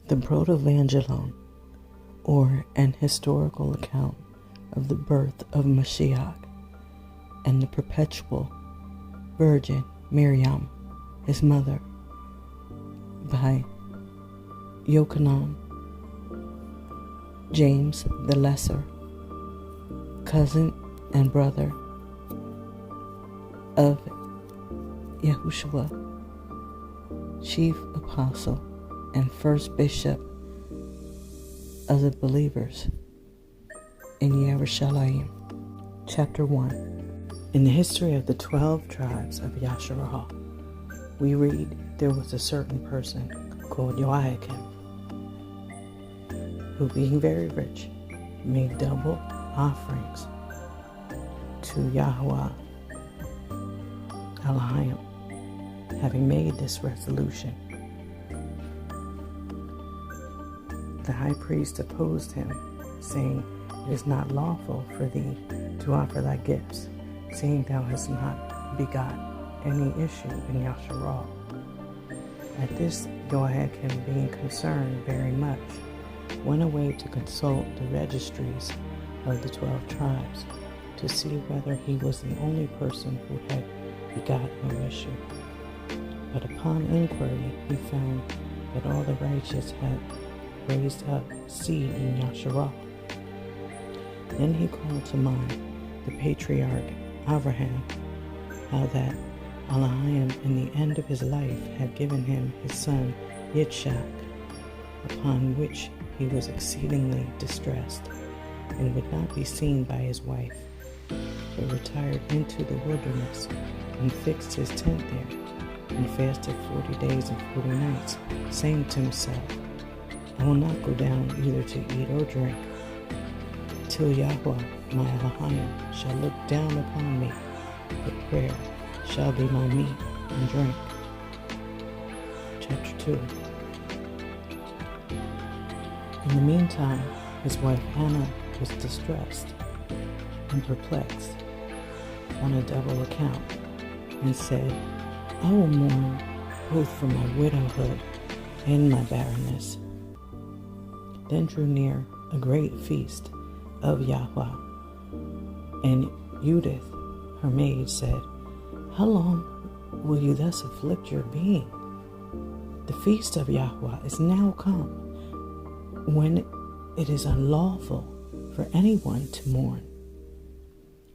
The Protevangelion, or an historical account of the birth of Mashiach and the perpetual Virgin Miryim, his mother, by Yochanan, James the Lesser, cousin and brother of Yahushua, chief apostle and first bishop of the believers in Yerushalayim. Chapter 1. In the history of the 12 tribes of Yasharah, we read there was a certain person called UTEriKiYah, who being very rich, made double offerings to Yahudah Elohim. Having made this resolution, the high priest opposed him, saying, "It is not lawful for thee to offer thy gifts, seeing thou hast not begot any issue in Yasharah." At this, UTEriKiYah, being concerned very much, went away to consult the registries of the 12 tribes to see whether he was the only person who had begot no issue. But upon inquiry, he found that all the righteous had raised up seed in Yasharah. Then he called to mind the patriarch Abraham, how that Elohim in the end of his life had given him his son Yitzchak, upon which he was exceedingly distressed, and would not be seen by his wife, but retired into the wilderness, and fixed his tent there, and fasted 40 days and 40 nights, saying to himself, "I will not go down either to eat or drink, till Yahudah my Elohim shall look down upon me, but prayer shall be my meat and drink." Chapter 2. In the meantime, his wife Anna was distressed and perplexed on a double account, and said, "I will mourn both for my widowhood and my barrenness." Then drew near a great feast of Yahudah, and Judith, her maid, said, "How long will you thus afflict your being? The feast of Yahudah is now come, when it is unlawful for anyone to mourn.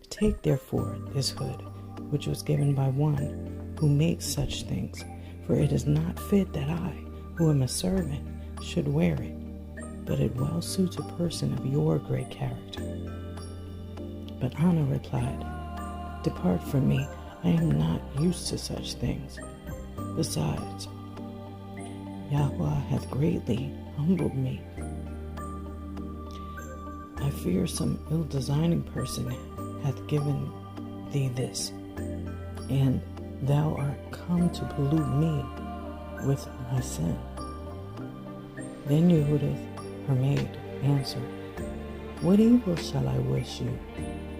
Take therefore this hood, which was given by one who makes such things, for it is not fit that I, who am a servant, should wear it, but it well suits a person of your great character." But Anna replied, "Depart from me, I am not used to such things. Besides, Yahudah hath greatly humbled me. I fear some ill-designing person hath given thee this, and thou art come to pollute me with my sin." Then Judith, her maid, answered, "What evil shall I wish you,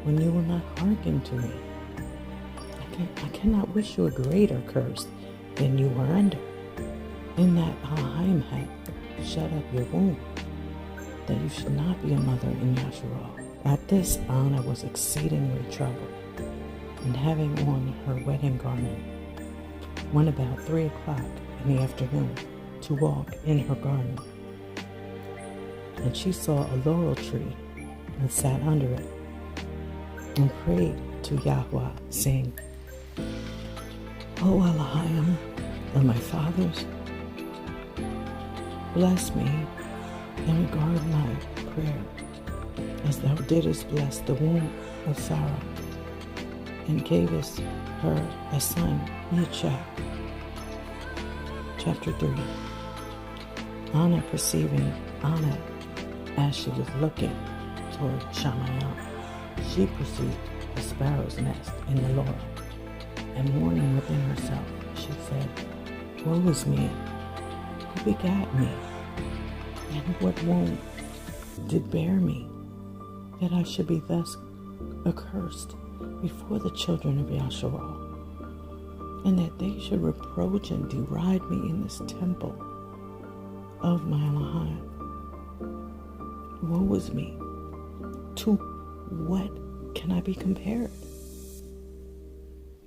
when you will not hearken to me? I cannot wish you a greater curse than you are under, in that Elohim hath shut up your womb, that you should not be a mother in Yasharah." At this Anna was exceedingly troubled, and having on her wedding garment, went about 3 o'clock in the afternoon to walk in her garden. And she saw a laurel tree, and sat under it, and prayed to Yahudah, saying, "O Elohim of my fathers, bless me and regard my prayer, as thou didst bless the womb of Sarah, and gavest her a son, Yitzchak." Chapter 3. Anna, perceiving Anna as she was looking toward Shamayah, she perceived a sparrow's nest in the laurel, and mourning within herself, she said, "Woe is me, who begat me, and what womb did bear me, that I should be thus accursed before the children of Yasharah, and that they should reproach and deride me in this temple. of my Elohim. Woe is me. To what can I be compared?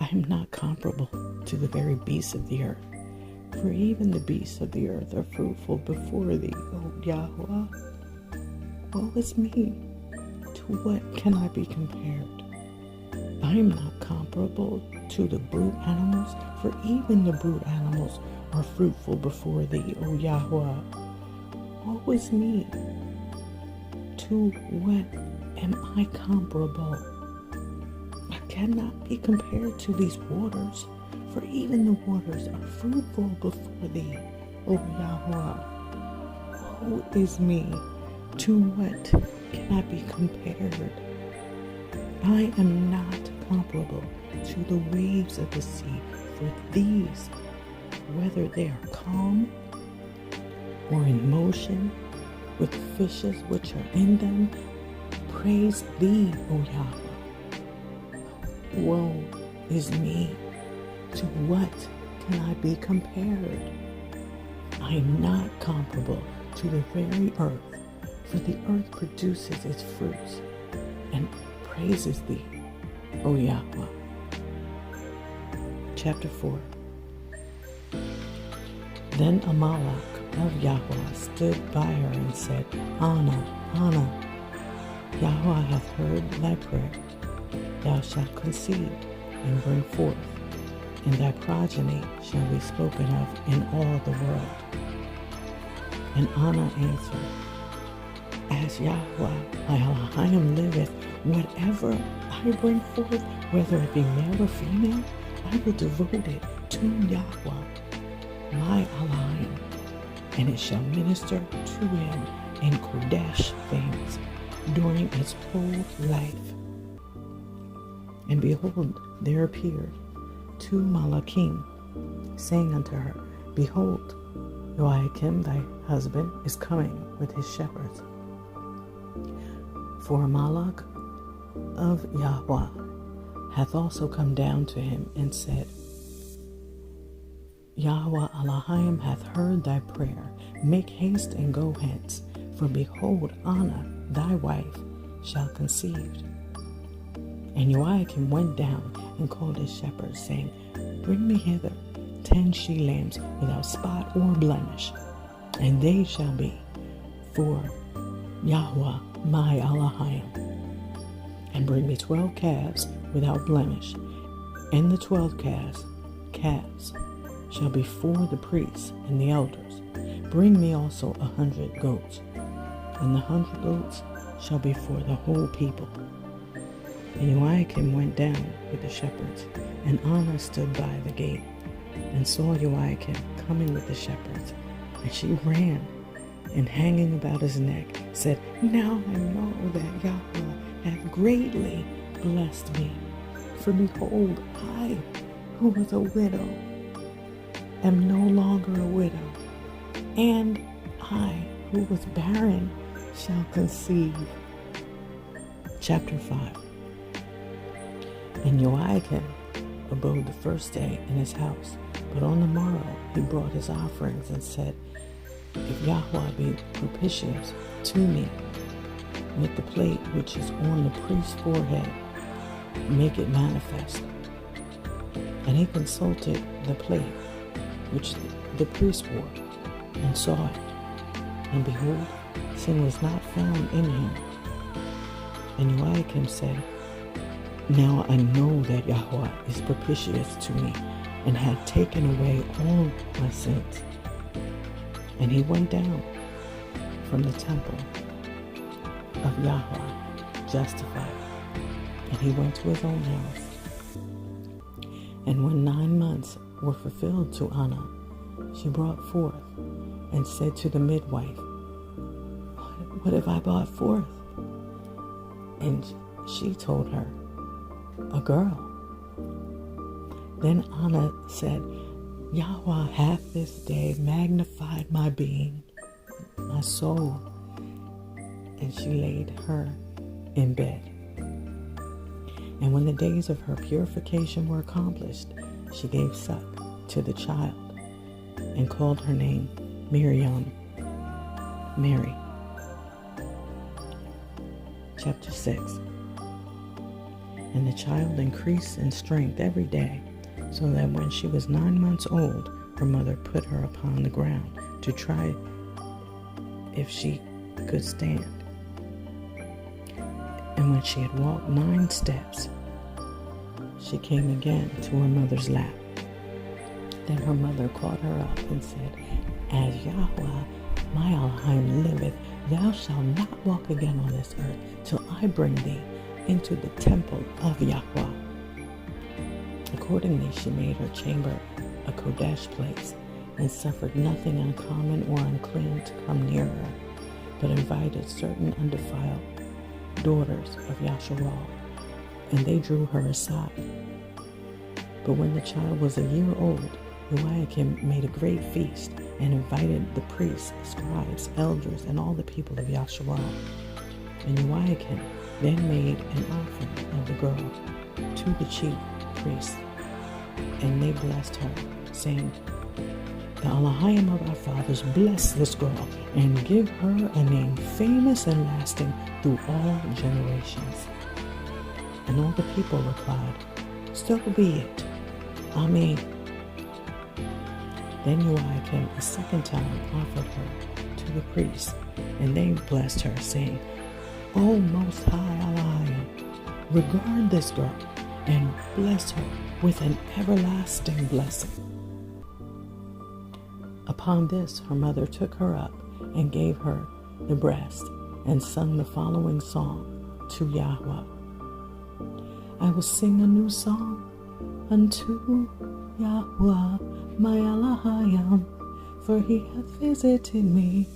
I am not comparable to the very beasts of the earth, for even the beasts of the earth are fruitful before thee, O Yahuwah. Woe is me. To what can I be compared? I am not comparable to the brute animals, for even the brute animals are fruitful before thee, O Yahuwah. Woe is me. To what am I comparable? I cannot be compared to these waters, for even the waters are fruitful before thee, O Yahuwah. Woe is me. To what can I be compared? I am not comparable to the waves of the sea, for these, whether they are calm or in motion, with fishes which are in them, praise thee, O Yahweh. Woe is me. To what can I be compared? I am not comparable to the very earth, for the earth produces its fruits and praises thee, O Yahweh. Chapter 4. Then a Malach of Yahweh stood by her and said, Anna, Yahweh hath heard thy prayer. Thou shalt conceive and bring forth, and thy progeny shall be spoken of in all the world. And Anna answered, As Yahweh my Elohim liveth, whatever I bring forth, whether it be male or female, I will devote it to Yahweh my Elohim, and it shall minister to him in Kodesh things during its whole life. And behold, there appeared two Malachim, saying unto her, Behold, Joachim thy husband is coming with his shepherds. For a Malach of Yahweh hath also come down to him and said, Yahweh Elohim hath heard thy prayer. Make haste and go hence, for behold, Anna thy wife shall conceive. And Joachim went down and called his shepherds, saying, Bring me hither 10 she-lambs without spot or blemish, and they shall be for Yahweh my Elohim. And bring me 12 calves without blemish, and the 12 calves shall be for the priests and the elders. Bring me also 100 goats, and the 100 goats shall be for the whole people. And Joachim went down with the shepherds, and Anna stood by the gate, and saw Joachim coming with the shepherds. And she ran, and hanging about his neck, said, Now I know that Yahweh hath greatly blessed me. For behold, I, who was a widow, am no longer a widow, and I, who was barren, shall conceive. Chapter 5. And Joachim abode the first day in his house, but on the morrow he brought his offerings and said, If Yahweh be propitious to me, with the plate which is on the priest's forehead, make it manifest. And he consulted the plate which the priest wore, and saw it. And behold, sin was not found in him. And Joachim said, Now I know that Yahweh is propitious to me, and hath taken away all my sins. And he went down from the temple of Yahweh justified, and he went to his own house. And when 9 months were fulfilled to Anna, she brought forth, and said to the midwife, What have I brought forth? And she told her, A girl. Then Anna said, Yahweh hath this day magnified my being, my soul. And she laid her in bed. And when the days of her purification were accomplished, she gave suck to the child, and called her name Miryim. Mary. Chapter 6. And the child increased in strength every day, so that when she was 9 months old, her mother put her upon the ground to try if she could stand. And when she had walked 9 steps, she came again to her mother's lap. Then her mother caught her up and said, As Yahudah, my Elohim liveth, thou shalt not walk again on this earth till I bring thee into the temple of Yahudah. Accordingly, she made her chamber a Kodesh place, and suffered nothing uncommon or unclean to come near her, but invited certain undefiled daughters of Yasharal, and they drew her aside. But when the child was a year old, UTEriKiYah made a great feast, and invited the priests, scribes, elders, and all the people of Yasharal. And UTEriKiYah then made an offering of the girl to the chief priests, and they blessed her, saying, The Elohim of our fathers bless this girl, and give her a name famous and lasting through all generations. And all the people replied, So be it. Amein. Then UTEriKiYah a second time offered her to the priests, and they blessed her, saying, O Most High Elohim, regard this girl, and bless her with an everlasting blessing. Upon this, her mother took her up and gave her the breast, and sung the following song to Yahudah. I will sing a new song unto Yahudah, my Elohim, for he hath visited me,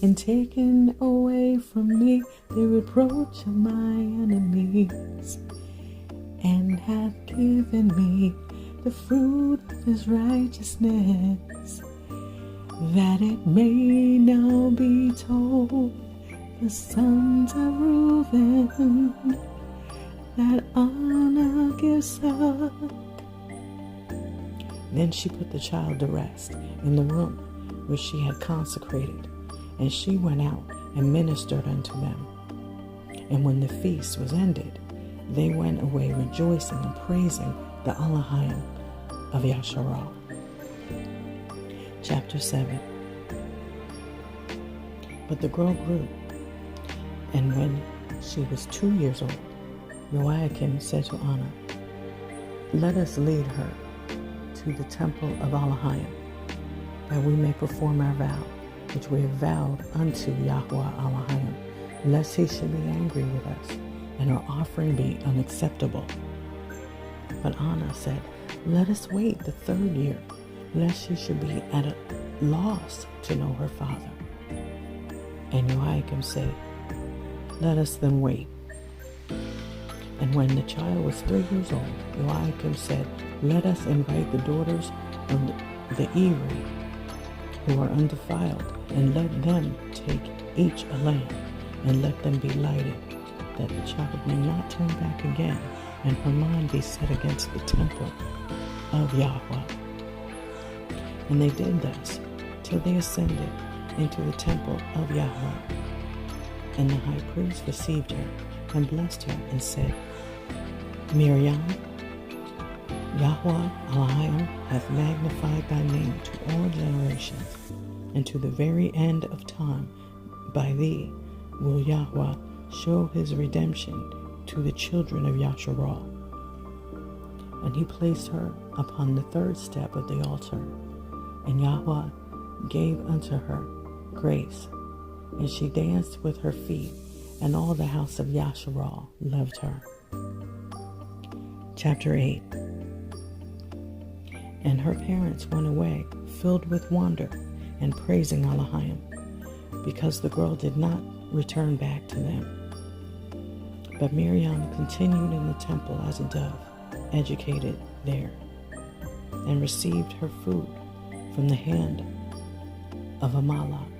and taken away from me the reproach of my enemies, and hath given me the fruit of his righteousness, that it may now be told the sons of Reuben, that honor gives up. Then she put the child to rest in the room which she had consecrated, and she went out and ministered unto them. And when the feast was ended, they went away rejoicing and praising the Elohim of Yasharal. Chapter 7. But the girl grew, and when she was 2 years old, UTEriKiYah said to Anna, Let us lead her to the temple of Elohim, that we may perform our vow, which we have vowed unto Yahudah Elohim, lest he should be angry with us, and our offering be unacceptable. But Anna said, Let us wait the 3rd year, lest she should be at a loss to know her father. And UTEriKiYah said, Let us then wait. And when the child was 3 years old, UTEriKiYah said, Let us invite the daughters of the Eri, who are undefiled, and let them take each a lamp, and let them be lighted, that the child may not turn back again, and her mind be set against the temple of Yahudah. And they did thus, till they ascended into the temple of Yahudah. And the high priest received her, and blessed her, and said, Miryim, Yahudah Elohim hath magnified thy name to all generations, and to the very end of time. By thee will Yahudah show his redemption to the children of Yasharal. And he placed her upon the 3rd step of the altar, and Yahudah gave unto her grace, and she danced with her feet, and all the house of Yasharal loved her. Chapter 8. And her parents went away, filled with wonder, and praising Elohim, because the girl did not return back to them. But Miryim continued in the temple as a dove, educated there, and received her food from the hand of a Malach.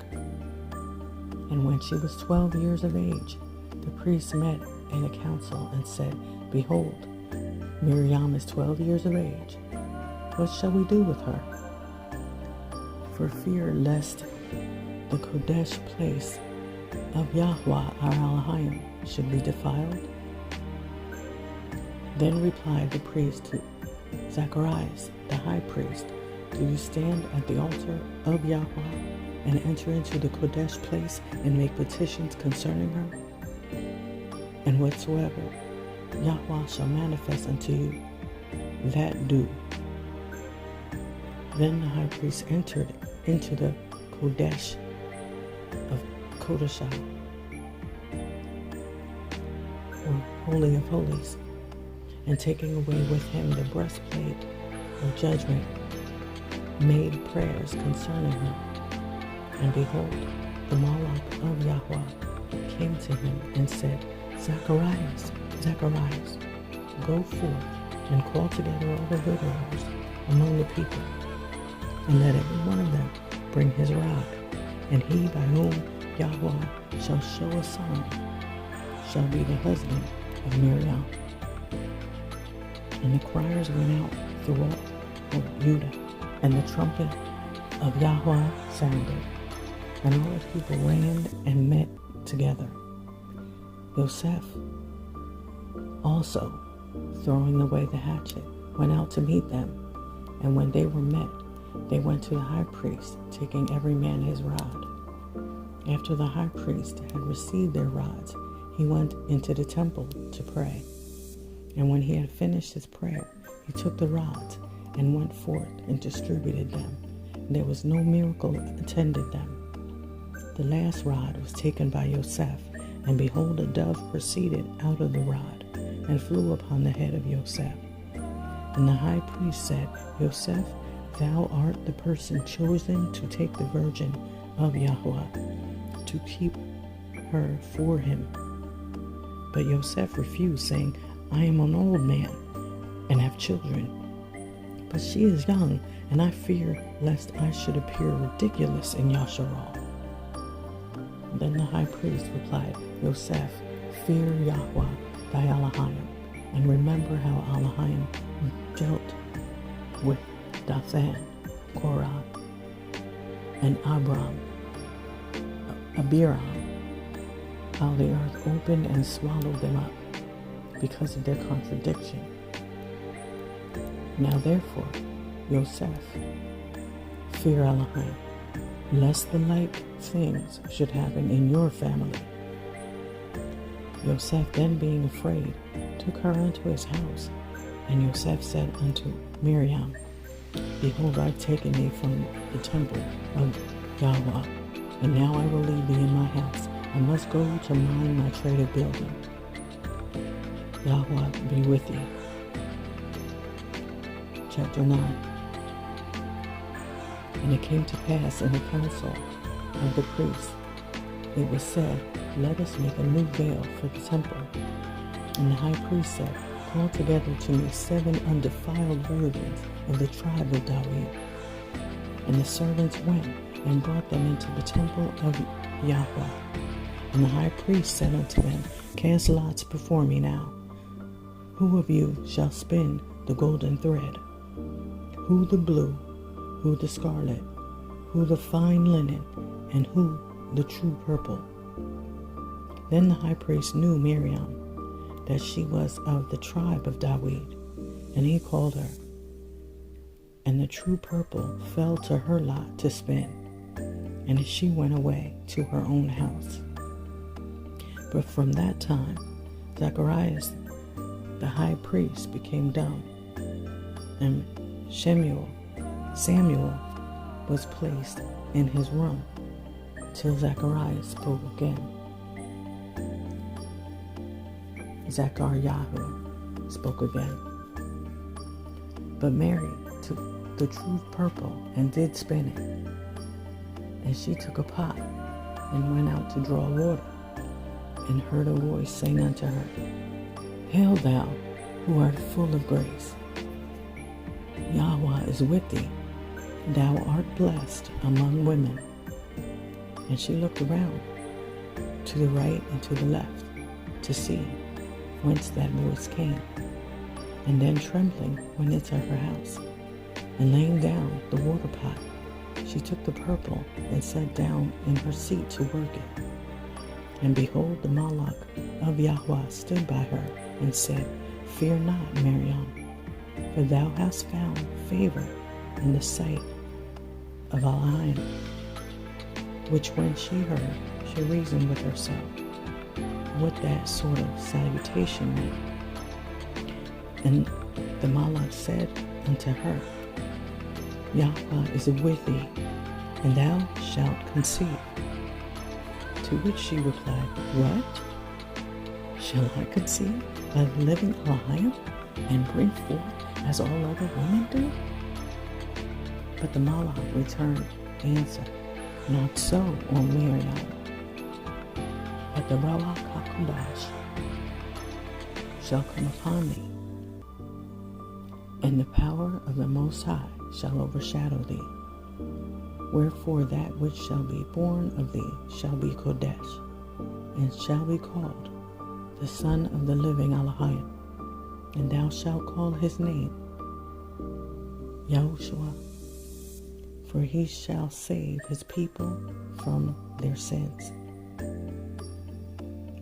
And when she was 12 years of age, the priests met in a council and said, Behold, Miryim is 12 years of age. What shall we do with her? For fear lest the Kodesh place of Yahuwah our Elohim should be defiled? Then replied the priest to Zacharias, the high priest, do you stand at the altar of Yahuwah and enter into the Kodesh place and make petitions concerning her? And whatsoever Yahuwah shall manifest unto you, that do. Then the high priest entered into the Kodesh of Kodeshah, or Holy of Holies, and taking away with him the breastplate of judgment, made prayers concerning her. And behold, the Malach of Yahuwah came to him and said, Zacharias, Zacharias, go forth and call together all the widowers among the people, and let every one of them bring his rod, and he by whom Yahuwah shall show a sign shall be the husband of Miryim. And the criers went out throughout Judah, and the trumpet of Yahuwah sounded, and all the people ran and met together. Yosef also, throwing away the hatchet, went out to meet them, and when they were met, they went to the high priest, taking every man his rod. After the high priest had received their rods, he went into the temple to pray. And when he had finished his prayer, he took the rods and went forth and distributed them. There was no miracle attended them. The last rod was taken by Yosef, and behold, a dove proceeded out of the rod and flew upon the head of Yosef. And the high priest said, Yosef, thou art the person chosen to take the virgin of Yahuwah, to keep her for him. But Yosef refused, saying, I am an old man, and have children. But she is young, and I fear lest I should appear ridiculous in Yasharal. Then the high priest replied, Yosef, fear Yahuwah thy Elohim, and remember how Elohim dealt with Dathan, Korah, and Abiram, how the earth opened and swallowed them up because of their contradiction. Now therefore, Yosef, fear Elohim, lest the like things should happen in your family. Yosef then being afraid, took her into his house. And Yosef said unto Miryim, Behold, I have taken thee from the temple of Yahuwah, and now I will leave thee in my house. I must go to mind my trade of building. Yahuwah be with thee. Chapter 9. And it came to pass in the council of the priests, it was said, Let us make a new veil for the temple. And the high priest said, Call together to me 7 undefiled virgins of the tribe of David. And the servants went and brought them into the temple of Yahuwah. And the high priest said unto them, Cast lots before me now. Who of you shall spin the golden thread? Who the blue? Who the scarlet? Who the fine linen? And who the true purple? Then the high priest knew Miryim, that she was of the tribe of David, and he called her. And the true purple fell to her lot to spin, and she went away to her own house. But from that time, Zacharias, the high priest, became dumb, and Samuel was placed in his room till Zacharias spoke again. Zachariah spoke again. But Mary took the true purple and did spin it. And she took a pot and went out to draw water, and heard a voice saying unto her, Hail thou, who art full of grace. Yahuwah is with thee. Thou art blessed among women. And she looked around to the right and to the left to see whence that voice came. And then trembling went into her house, and laying down the water pot, she took the purple and sat down in her seat to work it. And behold, the Malach of Yahudah stood by her and said, Fear not, Miryam, for thou hast found favor in the sight of Amein. Which when she heard, she reasoned with herself what that sort of salutation meant. And the Malach said unto her, Yahudah is with thee, and thou shalt conceive. To which she replied, What? Shall I conceive by the living Elohim, and bring forth as all other women do? But the Malach returned answer, Not so, O Miryam, but the Ruach HaKodesh shall come upon thee, and the power of the Most High shall overshadow thee. Wherefore that which shall be born of thee shall be Kodesh, and shall be called the Son of the living Elohim, and thou shalt call his name Yahushua, for he shall save his people from their sins.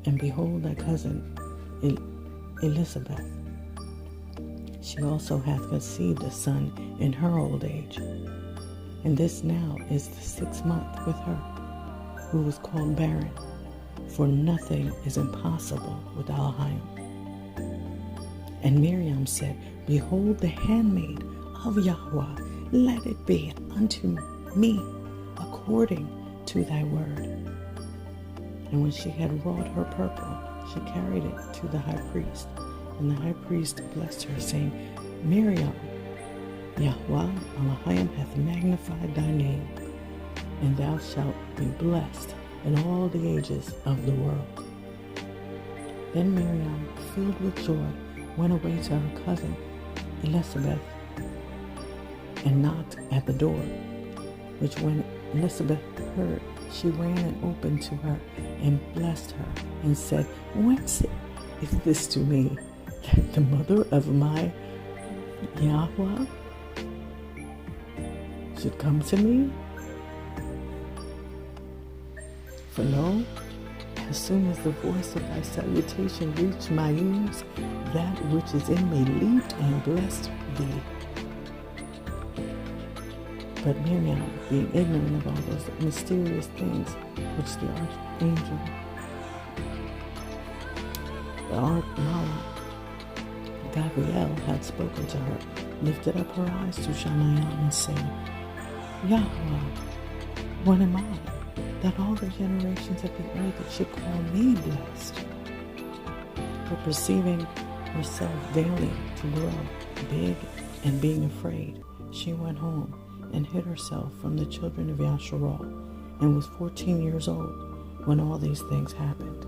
And behold, thy cousin Elizabeth, she also hath conceived a son in her old age, and this now is the 6th month with her, who was called barren, for nothing is impossible with Elohim. And Miryam said, Behold, the handmaid of Yahudah, let it be unto me according to thy word. And when she had wrought her purple, she carried it to the high priest. And the high priest blessed her, saying, Miryam, Yahudah Elohim hath magnified thy name, and thou shalt be blessed in all the ages of the world. Then Miryam, filled with joy, went away to her cousin Elizabeth, and knocked at the door, which when Elizabeth heard, she ran and opened to her, and blessed her, and said, Whence is this to me, that the mother of my Yahudah should come to me? For lo, as soon as the voice of thy salutation reached my ears, that which is in me leaped and blessed thee. But Miryam, being ignorant of all those mysterious things which the archangel, the Malach, Gabriel had spoken to her, lifted up her eyes to Shamayim and said, Yahudah, what am I, that all the generations of the earth should call me blessed? But perceiving herself daily to grow big and being afraid, she went home and hid herself from the children of Yasharal, and was 14 years old when all these things happened.